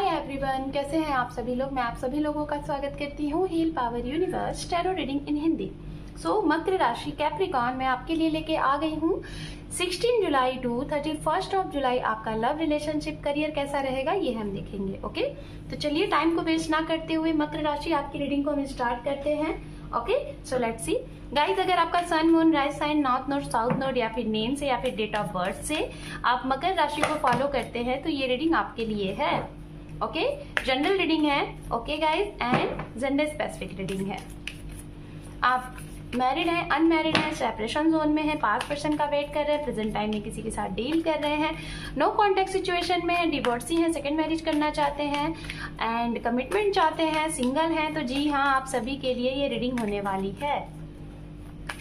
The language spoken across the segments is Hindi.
हाय एवरीवन, कैसे हैं आप सभी लोग। मैं आप सभी लोगों का स्वागत करती हूँ heal power universe tarot reading in Hindi. मकर राशि कैप्रिकॉर्न में आपके लिए लेके आ गई हूँ 16 जुलाई टू 31 ऑफ जुलाई आपका लव रिलेशनशिप करियर कैसा रहेगा ये हम देखेंगे। ओके, तो चलिए टाइम को वेस्ट ना करते हुए मकर राशि आपकी रीडिंग को हम स्टार्ट करते हैं। Okay, so let's see guys, अगर आपका sun moon rise sign north node south node या फिर नेम से या फिर डेट ऑफ बर्थ से आप मकर राशि को फॉलो करते हैं तो ये रीडिंग आपके लिए है। ओके, जनरल रीडिंग है। Okay guys, and gender specific reading है। आप मैरिड हैं, अनमैरिड हैं, सेपरेशन जोन में है, पास्ट पर्सन का वेट कर रहे हैं, प्रेजेंट टाइम में किसी के साथ डील कर रहे हैं, नो कॉन्टेक्ट सिचुएशन में हैं, डिवोर्सी हैं, सेकंड मैरिज करना चाहते हैं एंड कमिटमेंट चाहते हैं, सिंगल हैं, तो जी हाँ, आप सभी के लिए ये रीडिंग होने वाली है।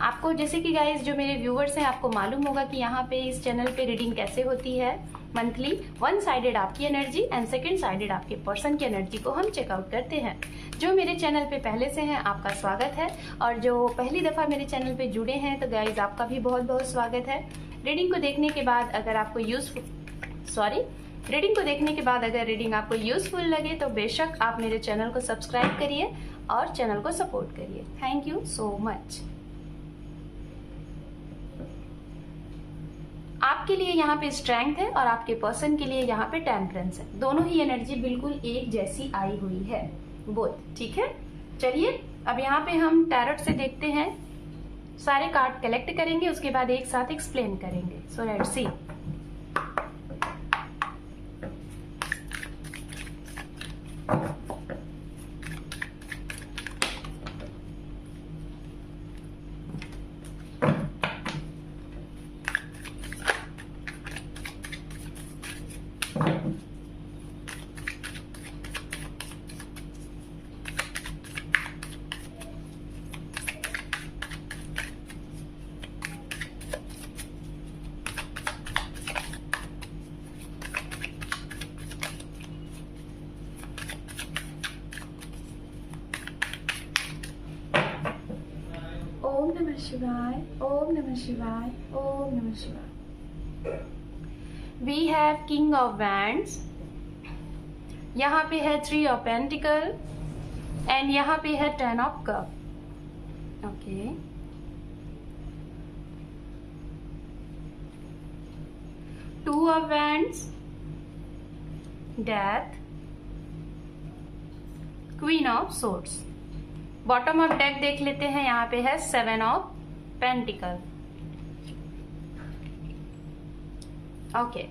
आपको जैसे कि गाइस जो मेरे व्यूवर्स हैं आपको मालूम होगा कि यहाँ पे इस चैनल पे रीडिंग कैसे होती है। मंथली वन साइडेड आपकी एनर्जी एंड सेकंड साइडेड आपके पर्सन की एनर्जी को हम चेकआउट करते हैं। जो मेरे चैनल पे पहले से हैं आपका स्वागत है, और जो पहली दफ़ा मेरे चैनल पे जुड़े हैं तो गाइस आपका भी बहुत बहुत स्वागत है। रीडिंग को देखने के बाद अगर आपको रीडिंग आपको यूजफुल लगे तो बेशक आप मेरे चैनल को सब्सक्राइब करिए और चैनल को सपोर्ट करिए। Thank you so much. आपके लिए यहाँ पे स्ट्रेंथ है और आपके पर्सन के लिए यहाँ पे टेम्परेंस है। दोनों ही एनर्जी बिल्कुल एक जैसी आई हुई है, बोथ। ठीक है, चलिए अब यहाँ पे हम टैरोट से देखते हैं, सारे कार्ड कलेक्ट करेंगे, उसके बाद एक साथ एक्सप्लेन करेंगे। सो लेट्स सी। ओम नमः शिवाय, ओम नमः शिवाय, ओम नमः शिवाय। We have king of wands, यहाँ पे है 3 ऑफ पेंटिकल एंड यहाँ पे है 10 of cup. Okay, two of wands, death, queen of swords. Bottom of deck देख लेते हैं, यहाँ पे है 7 ऑफ पेंटिकल। ओके,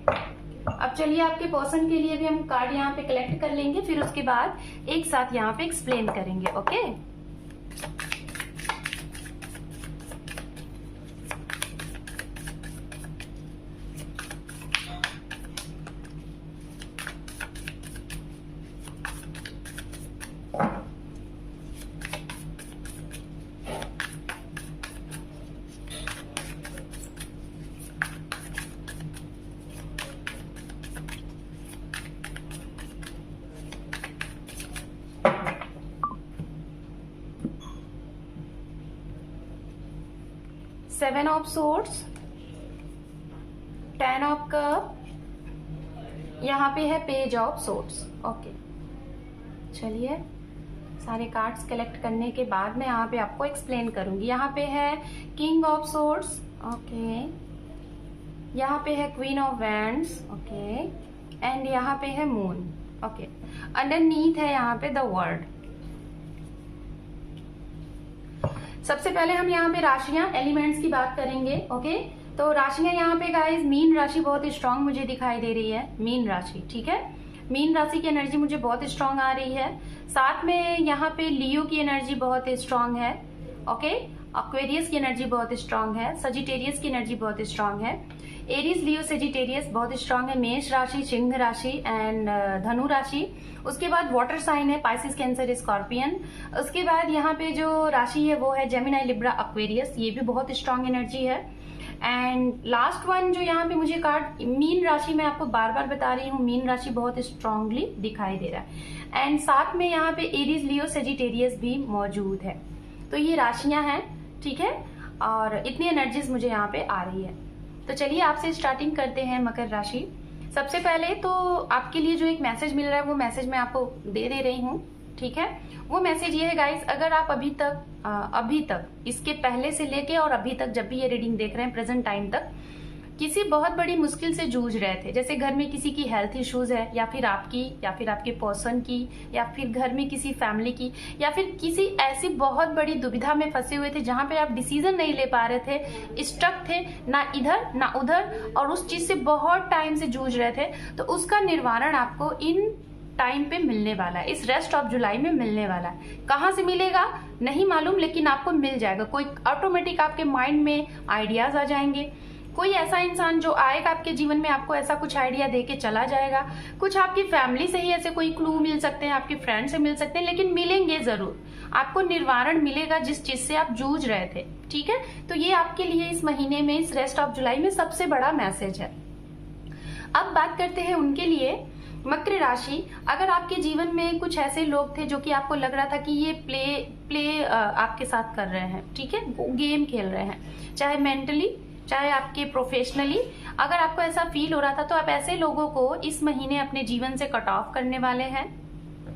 अब चलिए आपके पर्सन के लिए भी हम कार्ड यहाँ पे कलेक्ट कर लेंगे, फिर उसके बाद एक साथ यहाँ पे एक्सप्लेन करेंगे। Okay, seven of swords, 10 of cup, यहाँ पे है पेज ऑफ सोर्ड्स। ओके, चलिए सारे कार्ड्स कलेक्ट करने के बाद मैं यहाँ पे आपको एक्सप्लेन करूंगी। यहाँ पे है किंग ऑफ सोर्ड्स। ओके, यहाँ पे है queen of wands. Okay, and यहाँ पे है मून। ओके, अंडरनीथ है यहाँ पे द वर्ल्ड। सबसे पहले हम यहाँ पे राशियां एलिमेंट्स की बात करेंगे। ओके, तो राशियां यहाँ पे गाइस, मीन राशि बहुत स्ट्रांग मुझे दिखाई दे रही है। मीन राशि, ठीक है, मीन राशि की एनर्जी मुझे बहुत स्ट्रांग आ रही है। साथ में यहाँ पे लियो की एनर्जी बहुत स्ट्रांग है। ओके, एक्वेरियस की एनर्जी बहुत स्ट्रांग है। सजिटेरियस की एनर्जी बहुत स्ट्रांग है। एरीज, लियो, सेजिटेरियस बहुत स्ट्रांग है। मेष राशि, सिंह राशि एंड धनु राशि। उसके बाद वाटर साइन है पाइसिस, कैंसर, स्कॉर्पियन। उसके बाद यहाँ पे जो राशि है वो है जेमिनी, लिब्रा, एक्वेरियस, ये भी बहुत स्ट्रांग एनर्जी है। एंड लास्ट वन जो यहाँ पे मुझे कार्ड मीन राशि, मैं आपको बार बार बता रही हूँ, मीन राशि बहुत स्ट्रांगली दिखाई दे रहा है। एंड साथ में यहाँ पे एरीज, लियो, सेजिटेरियस भी मौजूद है। तो ये राशियां हैं, ठीक है, और इतनी एनर्जीज मुझे यहाँ पे आ रही है। तो चलिए आपसे स्टार्टिंग करते हैं मकर राशि। सबसे पहले तो आपके लिए जो एक मैसेज मिल रहा है वो मैसेज मैं आपको दे रही हूँ, ठीक है। वो मैसेज ये है गाइस, अगर आप अभी तक इसके पहले से लेके और अभी तक जब भी ये रीडिंग देख रहे हैं प्रेजेंट टाइम तक किसी बहुत बड़ी मुश्किल से जूझ रहे थे, जैसे घर में किसी की हेल्थ इश्यूज है, या फिर आपकी, या फिर आपके पर्सन की, या फिर घर में किसी फैमिली की, या फिर किसी ऐसी बहुत बड़ी दुविधा में फंसे हुए थे जहां पे आप डिसीजन नहीं ले पा रहे थे, स्टक थे ना इधर ना उधर और उस चीज से बहुत टाइम से जूझ रहे थे, तो उसका निवारण आपको इन टाइम पे मिलने वाला है, इस रेस्ट ऑफ जुलाई में मिलने वाला है। कहाँ से मिलेगा नहीं मालूम, लेकिन आपको मिल जाएगा। कोई ऑटोमेटिक आपके माइंड में आइडियाज आ जाएंगे, कोई ऐसा इंसान जो आएगा आपके जीवन में आपको ऐसा कुछ आइडिया दे के चला जाएगा। कुछ आपकी फैमिली से ही ऐसे कोई क्लू मिल सकते हैं, आपके फ्रेंड से मिल सकते हैं, लेकिन मिलेंगे जरूर। आपको निवारण मिलेगा जिस चीज से आप जूझ रहे थे, ठीक है। तो ये आपके लिए इस महीने में, इस रेस्ट ऑफ जुलाई में सबसे बड़ा मैसेज है। अब बात करते हैं उनके लिए, मकर राशि। अगर आपके जीवन में कुछ ऐसे लोग थे जो कि आपको लग रहा था कि ये प्ले आपके साथ कर रहे हैं, ठीक है, गेम खेल रहे हैं, चाहे मेंटली चाहे आपके प्रोफेशनली, अगर आपको ऐसा फील हो रहा था तो आप ऐसे लोगों को इस महीने अपने जीवन से कट ऑफ करने वाले हैं,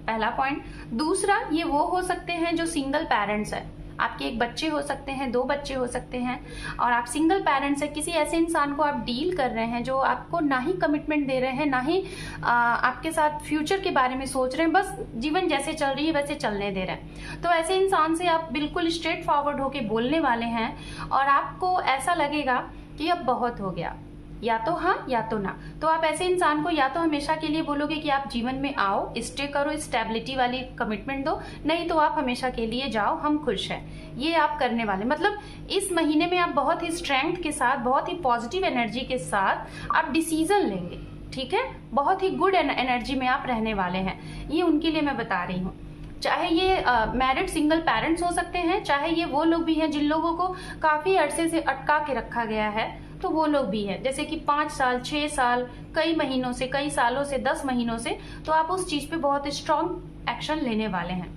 पहला पॉइंट। दूसरा, ये वो हो सकते हैं जो सिंगल पेरेंट्स है, आपके एक बच्चे हो सकते हैं, 2 बच्चे हो सकते हैं, और आप सिंगल पेरेंट्स है, किसी ऐसे इंसान को आप डील कर रहे हैं जो आपको ना ही कमिटमेंट दे रहे हैं, ना ही आपके साथ फ्यूचर के बारे में सोच रहे हैं, बस जीवन जैसे चल रही है वैसे चलने दे रहे हैं। तो ऐसे इंसान से आप बिल्कुल स्ट्रेट फॉरवर्ड होके बोलने वाले हैं और आपको ऐसा लगेगा कि अब बहुत हो गया, या तो हाँ या तो ना। तो आप ऐसे इंसान को या तो हमेशा के लिए बोलोगे कि आप जीवन में आओ, स्टे करो, स्टेबिलिटी वाली कमिटमेंट दो, नहीं तो आप हमेशा के लिए जाओ, हम खुश हैं, ये आप करने वाले। मतलब इस महीने में आप बहुत ही स्ट्रेंथ के साथ, बहुत ही पॉजिटिव एनर्जी के साथ आप डिसीजन लेंगे, ठीक है। बहुत ही गुड एनर्जी में आप रहने वाले हैं, ये उनके लिए मैं बता रही हूँ। चाहे ये मैरिड सिंगल पेरेंट्स हो सकते हैं, चाहे ये वो लोग भी हैं जिन लोगों को काफी अरसे से अटका के रखा गया है, तो वो लोग भी हैं, जैसे कि 5 साल 6 साल, कई महीनों से, कई सालों से, 10 महीनों से, तो आप उस चीज पे बहुत स्ट्रांग एक्शन लेने वाले हैं।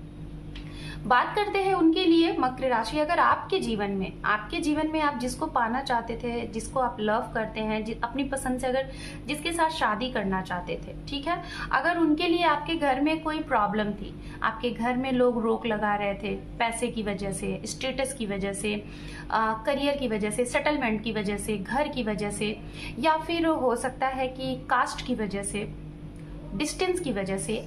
बात करते हैं उनके लिए, मकर राशि। अगर आपके जीवन में आप जिसको पाना चाहते थे, जिसको आप लव करते हैं, अपनी पसंद से अगर जिसके साथ शादी करना चाहते थे, ठीक है, अगर उनके लिए आपके घर में कोई प्रॉब्लम थी, आपके घर में लोग रोक लगा रहे थे पैसे की वजह से, स्टेटस की वजह से, करियर की वजह से, सेटलमेंट की वजह से, घर की वजह से, या फिर हो सकता है कि कास्ट की वजह से, डिस्टेंस की वजह से,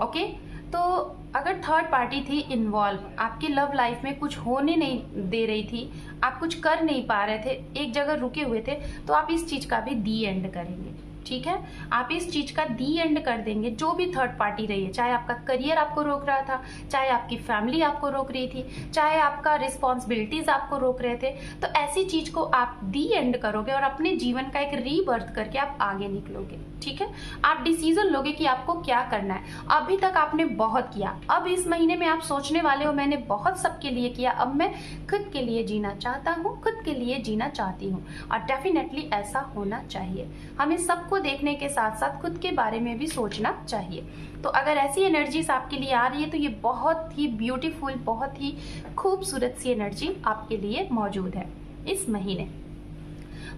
ओके, तो अगर थर्ड पार्टी थी इन्वॉल्व, आपकी लव लाइफ में कुछ होने नहीं दे रही थी, आप कुछ कर नहीं पा रहे थे, एक जगह रुके हुए थे, तो आप इस चीज का भी दी एंड करेंगे, ठीक है। आप इस चीज का दी एंड कर देंगे, जो भी थर्ड पार्टी रही है, चाहे आपका करियर आपको रोक रहा था, चाहे आपकी फैमिली आपको रोक रही थी, चाहे आपका रिस्पॉन्सिबिलिटीज आपको रोक रहे थे, तो ऐसी चीज को आप दी एंड करोगे और अपने जीवन का एक रीबर्थ करके आप आगे निकलोगे, ठीक है। आप डिसीजन लोगे कि आपको क्या करना है। अभी तक आपने बहुत किया, अब इस महीने में आप सोचने वाले हो मैंने बहुत सबके लिए किया, अब मैं खुद के लिए जीना चाहता हूँ, खुद के लिए जीना चाहती हूँ, और डेफिनेटली ऐसा होना चाहिए। हमें सबको देखने के साथ साथ खुद के बारे में भी सोचना चाहिए। तो अगर ऐसी एनर्जीज आपके लिए आ रही है तो ये बहुत ही ब्यूटीफुल, बहुत ही खूबसूरत सी एनर्जी आपके लिए मौजूद है इस महीने।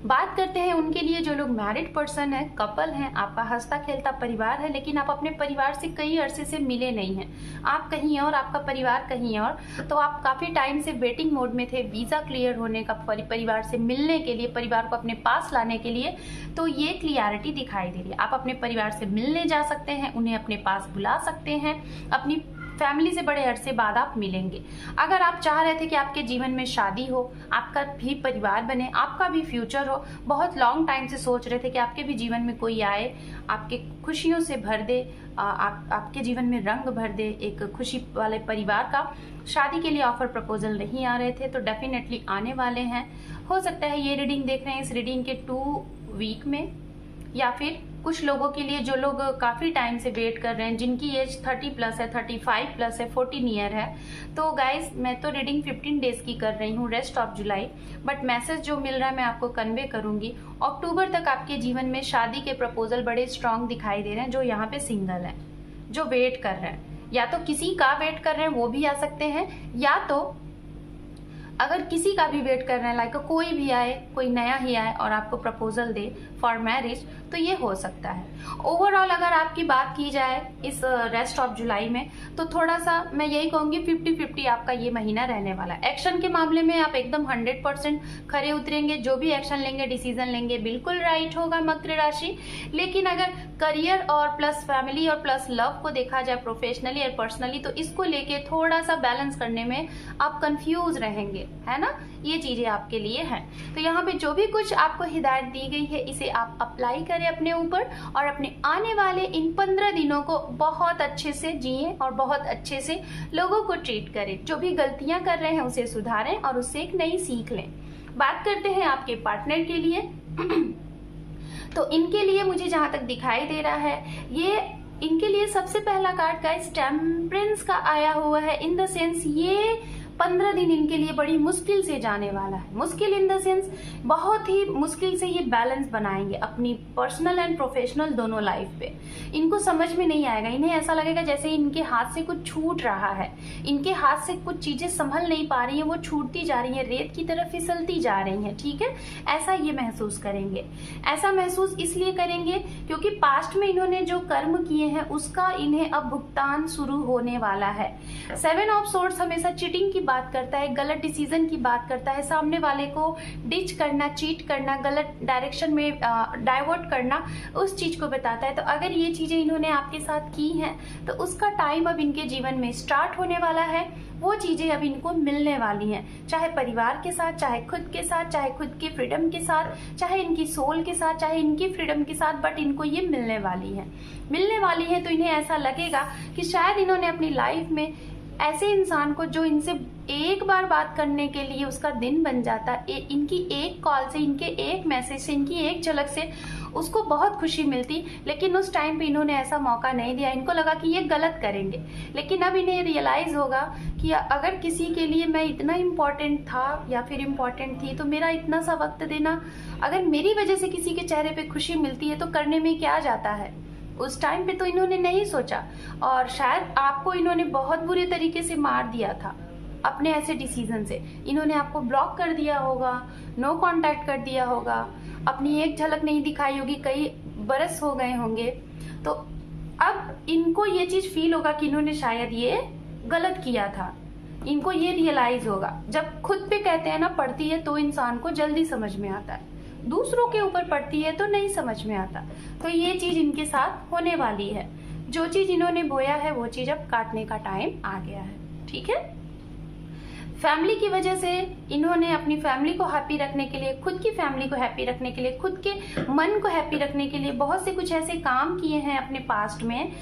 बात करते हैं उनके लिए जो लोग मैरिड पर्सन है, कपल हैं, आपका हंसता खेलता परिवार है, लेकिन आप अपने परिवार से कई अरसे से मिले नहीं हैं, आप कहीं और, आपका परिवार कहीं और, तो आप काफी टाइम से वेटिंग मोड में थे वीजा क्लियर होने का, परिवार से मिलने के लिए, परिवार को अपने पास लाने के लिए। तो ये क्लियरिटी दिखाई दे रही है, आप अपने परिवार से मिलने जा सकते हैं, उन्हें अपने पास बुला सकते हैं, अपनी फैमिली से बड़े अरसे बाद आप मिलेंगे। अगर आप चाह रहे थे कि आपके जीवन में शादी हो, आपका भी परिवार बने, आपका भी फ्यूचर हो, बहुत लॉन्ग टाइम से सोच रहे थे कि आपके भी जीवन में कोई आए, आपके खुशियों से भर दे, आपके जीवन में रंग भर दे, एक खुशी वाले परिवार का, शादी के लिए ऑफर प्रपोजल नहीं आ रहे थे, तो डेफिनेटली आने वाले हैं। हो सकता है ये रीडिंग देख रहे हैं इस रीडिंग के 2 वीक में, या फिर कुछ लोगों के लिए जो लोग काफी टाइम से वेट कर रहे हैं, जिनकी एज 30 प्लस है, 35 प्लस है, 14 ईयर है। तो गाइज मैं तो रीडिंग 15 डेज की कर रही हूँ, rest of July, but message जो मिल रहा है मैं आपको कन्वे करूंगी। अक्टूबर तक आपके जीवन में शादी के प्रपोजल बड़े स्ट्रांग दिखाई दे रहे हैं। जो यहाँ पे सिंगल है, जो वेट कर रहे हैं, या तो किसी का वेट कर रहे हैं वो भी आ सकते हैं, या तो अगर किसी का भी वेट कर रहे हैं, लाइक कोई भी आए, कोई नया ही आए और आपको प्रपोजल दे फॉर मैरिज, तो ये हो सकता है। ओवरऑल अगर आपकी बात की जाए इस रेस्ट ऑफ जुलाई में, तो थोड़ा सा मैं यही कहूँगी 50-50 आपका ये महीना रहने वाला है। एक्शन के मामले में आप एकदम 100% खरे उतरेंगे, जो भी एक्शन लेंगे, डिसीजन लेंगे, बिल्कुल राइट होगा मकर राशि। लेकिन अगर करियर और प्लस फैमिली और प्लस लव को देखा जाए, प्रोफेशनली और पर्सनली, तो इसको लेके थोड़ा सा बैलेंस करने में आप कंफ्यूज रहेंगे, है ना। ये चीजें आपके लिए हैं। तो यहाँ पे जो भी कुछ आपको हिदायत दी गई है, इसे आप अप्लाई करें अपने ऊपर और अपने आने वाले इन 15 दिनों को बहुत अच्छे से जिए और बहुत अच्छे से लोगों को ट्रीट करें। जो भी गलतियां कर रहे हैं उसे सुधारें और उससे एक नई सीख लें। बात करते हैं आपके पार्टनर के लिए। तो इनके लिए मुझे जहां तक दिखाई दे रहा है, ये इनके लिए सबसे पहला कार्ड का टेम्परेंस का आया हुआ है। इन द सेंस ये 15 दिन इनके लिए बड़ी मुश्किल से जाने वाला है। मुश्किल इन द सेंस बहुत ही मुश्किल से ये बैलेंस बनाएंगे अपनी पर्सनल एंड प्रोफेशनल दोनों लाइफ पे। इनको समझ में नहीं आएगा, इन्हें ऐसा लगेगा जैसे इनके हाथ से कुछ छूट रहा है, इनके हाथ से कुछ चीजें संभल नहीं पा रही हैं, वो छूटती जा रही हैं, रेत की तरफ फिसलती जा रही हैं, ठीक है। ऐसा ये महसूस करेंगे। ऐसा महसूस इसलिए करेंगे क्योंकि पास्ट में इन्होंने जो कर्म किए हैं उसका इन्हें अब भुगतान शुरू होने वाला है। 7 ऑफ सोर्ड्स हमेशा चीटिंग की बात करता है, गलत डिसीजन की बात करता है, सामने वाले को डिच करना, चीट करना, गलत डायरेक्शन में डाइवर्ट करना, उस चीज को बताता है। तो अगर ये चीजें इन्होंने आपके साथ की हैं तो उसका टाइम अब इनके जीवन में स्टार्ट होने वाला है। वो चीजें अब इनको मिलने वाली हैं, चाहे परिवार के साथ, चाहे खुद के साथ, चाहे खुद के फ्रीडम के साथ, चाहे इनकी सोल के साथ, चाहे इनकी फ्रीडम के साथ, बट इनको ये मिलने वाली है। तो इन्हें ऐसा लगेगा कि शायद इन्होंने अपनी लाइफ में ऐसे इंसान को जो इनसे एक बार बात करने के लिए उसका दिन बन जाता, इनकी एक कॉल से, इनके एक मैसेज से, इनकी एक झलक से उसको बहुत खुशी मिलती, लेकिन उस टाइम पे इन्होंने ऐसा मौका नहीं दिया। इनको लगा कि ये गलत करेंगे, लेकिन अब इन्हें रियलाइज होगा कि अगर किसी के लिए मैं इतना इम्पोर्टेंट था या फिर इम्पोर्टेंट थी, तो मेरा इतना सा वक्त देना, अगर मेरी वजह से किसी के चेहरे पे खुशी मिलती है तो करने में क्या जाता है। उस टाइम पे तो इन्होंने नहीं सोचा और शायद आपको इन्होंने बहुत बुरे तरीके से मार दिया था अपने ऐसे डिसीजन से। इन्होंने आपको ब्लॉक कर दिया होगा, नो कांटेक्ट कर दिया होगा, अपनी एक झलक नहीं दिखाई होगी, कई बरस हो गए होंगे। तो अब इनको ये चीज फील होगा कि इन्होंने शायद ये गलत किया था। इनको ये रियलाइज होगा। जब खुद पे कहते हैं ना पड़ती है तो इंसान को जल्दी समझ में आता है, दूसरों के ऊपर पड़ती है तो नहीं समझ में आता। तो ये चीज इनके साथ होने वाली है। जो चीज इन्होंने बोया है वो चीज अब काटने का टाइम आ गया है, ठीक है। फैमिली की वजह से इन्होंने अपनी फैमिली को हैप्पी रखने के लिए, खुद की फैमिली को हैप्पी रखने के लिए, खुद के मन को हैप्पी रखने के लिए बहुत से कुछ ऐसे काम किए हैं अपने पास्ट में,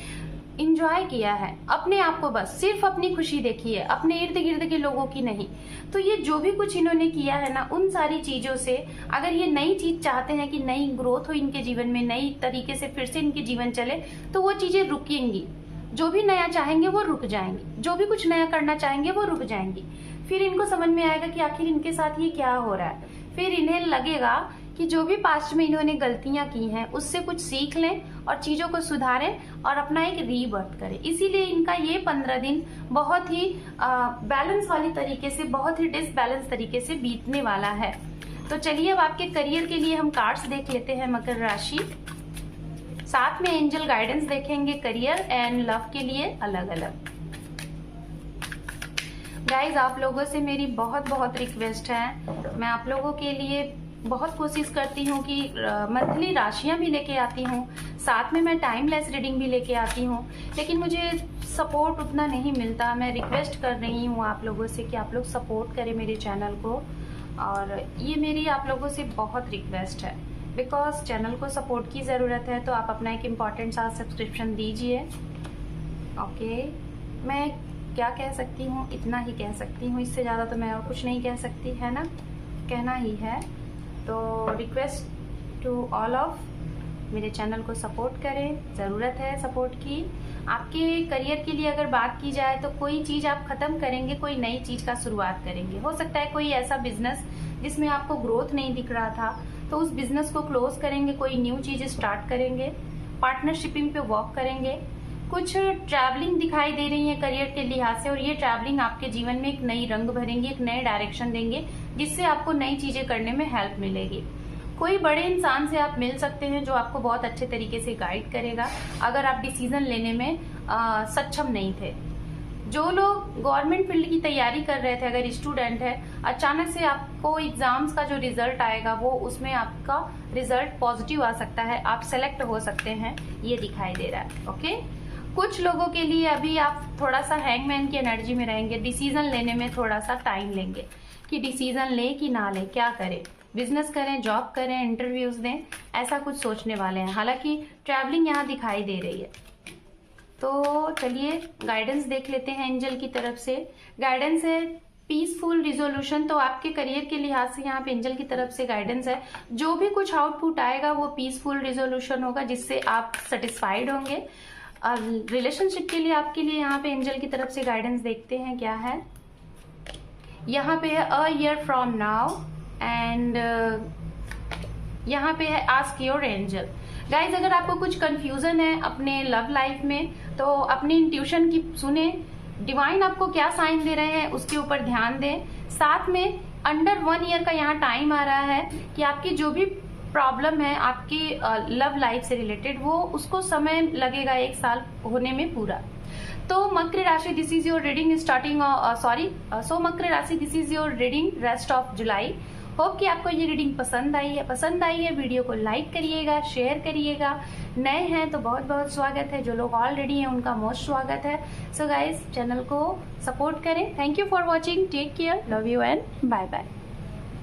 इंजॉय किया है अपने आप को, बस सिर्फ अपनी खुशी देखी है, अपने इर्द गिर्द के लोगों की नहीं। तो ये जो भी कुछ इन्होंने किया है ना, उन सारी चीजों से अगर ये नई चीज चाहते हैं कि नई ग्रोथ हो इनके जीवन में, नई तरीके से फिर से इनके जीवन चले, तो वो चीजें रुकेंगी। जो भी नया चाहेंगे वो रुक जाएंगी, जो भी कुछ नया करना चाहेंगे वो रुक जाएंगी। फिर इनको समझ में आएगा कि आखिर इनके साथ ये क्या हो रहा है। फिर इन्हें लगेगा कि जो भी पास्ट में इन्होंने गलतियां की हैं उससे कुछ सीख लें और चीजों को सुधारें और अपना एक रीबर्थ करें। इसीलिए इनका ये 15 दिन बहुत ही बैलेंस वाली तरीके से, बहुत ही डिसबैलेंस तरीके से बीतने वाला है। तो चलिए अब आपके करियर के लिए हम कार्ड्स देख लेते हैं मकर राशि, साथ में एंजल गाइडेंस देखेंगे करियर एंड लव के लिए अलग अलग। गाइज आप लोगों से मेरी बहुत बहुत रिक्वेस्ट है, मैं आप लोगों के लिए बहुत कोशिश करती हूँ कि मंथली राशियां भी लेके आती हूँ, साथ में मैं टाइमलेस रीडिंग भी लेके आती हूँ, लेकिन मुझे सपोर्ट उतना नहीं मिलता। मैं रिक्वेस्ट कर रही हूँ आप लोगों से कि आप लोग सपोर्ट करें मेरे चैनल को, और ये मेरी आप लोगों से बहुत रिक्वेस्ट है, बिकॉज चैनल को सपोर्ट की ज़रूरत है। तो आप अपना एक इम्पॉर्टेंट सा सब्सक्रिप्शन दीजिए। ओके, मैं क्या कह सकती हूँ, इतना ही कह सकती हूँ, इससे ज़्यादा तो मैं और कुछ नहीं कह सकती, है ना, कहना ही है। तो रिक्वेस्ट टू ऑल ऑफ, मेरे चैनल को सपोर्ट करें, ज़रूरत है सपोर्ट की। आपके करियर के लिए अगर बात की जाए तो कोई चीज़ आप ख़त्म करेंगे, कोई नई चीज़ का शुरुआत करेंगे। हो सकता है कोई ऐसा बिजनेस जिसमें आपको ग्रोथ नहीं दिख रहा था, तो उस बिजनेस को क्लोज करेंगे, कोई न्यू चीज़ स्टार्ट करेंगे, पार्टनरशिपिंग पे वर्क करेंगे, कुछ ट्रैवलिंग दिखाई दे रही है करियर के लिहाज से, और ये ट्रैवलिंग आपके जीवन में एक नई रंग भरेंगे, एक नए डायरेक्शन देंगे, जिससे आपको नई चीजें करने में हेल्प मिलेगी। कोई बड़े इंसान से आप मिल सकते हैं जो आपको बहुत अच्छे तरीके से गाइड करेगा अगर आप डिसीजन लेने में सक्षम नहीं थे। जो लोग गवर्नमेंट फील्ड की तैयारी कर रहे थे, अगर स्टूडेंट है, अचानक से आपको एग्जाम्स का जो रिजल्ट आएगा वो उसमें आपका रिजल्ट पॉजिटिव आ सकता है, आप सेलेक्ट हो सकते हैं, ये दिखाई दे रहा है। ओके, कुछ लोगों के लिए अभी आप थोड़ा सा हैंगमैन की एनर्जी में रहेंगे, डिसीजन लेने में थोड़ा सा टाइम लेंगे कि डिसीजन ले कि ना ले, क्या करें, बिजनेस करें, जॉब करें, इंटरव्यूज दें, ऐसा कुछ सोचने वाले हैं। हालांकि ट्रैवलिंग यहाँ दिखाई दे रही है। तो चलिए गाइडेंस देख लेते हैं एंजल की तरफ से। गाइडेंस है पीसफुल रिजोल्यूशन, तो आपके करियर के लिहाज से यहाँ पे एंजल की तरफ से गाइडेंस है, जो भी कुछ आउटपुट आएगा वो पीसफुल रिजोल्यूशन होगा, जिससे आप सेटिस्फाइड होंगे। रिलेशनशिप के लिए आपके लिए यहाँ पे एंजल की तरफ से गाइडेंस देखते हैं क्या है। यहाँ पे है a year from now, and यहाँ पे है आस्क योर एंजल। गाइज, अगर आपको कुछ कंफ्यूजन है अपने लव लाइफ में तो अपनी इंट्यूशन की सुने, डिवाइन आपको क्या साइन दे रहे हैं उसके ऊपर ध्यान दें। साथ में अंडर 1 ईयर का यहाँ टाइम आ रहा है कि आपकी जो भी प्रॉब्लम है आपकी लव लाइफ से रिलेटेड, वो उसको समय लगेगा 1 साल होने में पूरा। तो मकर राशि, this is your reading starting so मकर राशि, this is your reading rest of July. Hope कि आपको ये रीडिंग पसंद आई है। वीडियो को लाइक करिएगा, शेयर करिएगा। नए हैं तो बहुत बहुत स्वागत है, जो लोग ऑलरेडी हैं उनका मोस्ट स्वागत है। सो गाइज, चैनल को सपोर्ट करें। Thank you for watching, take care, love you and bye bye.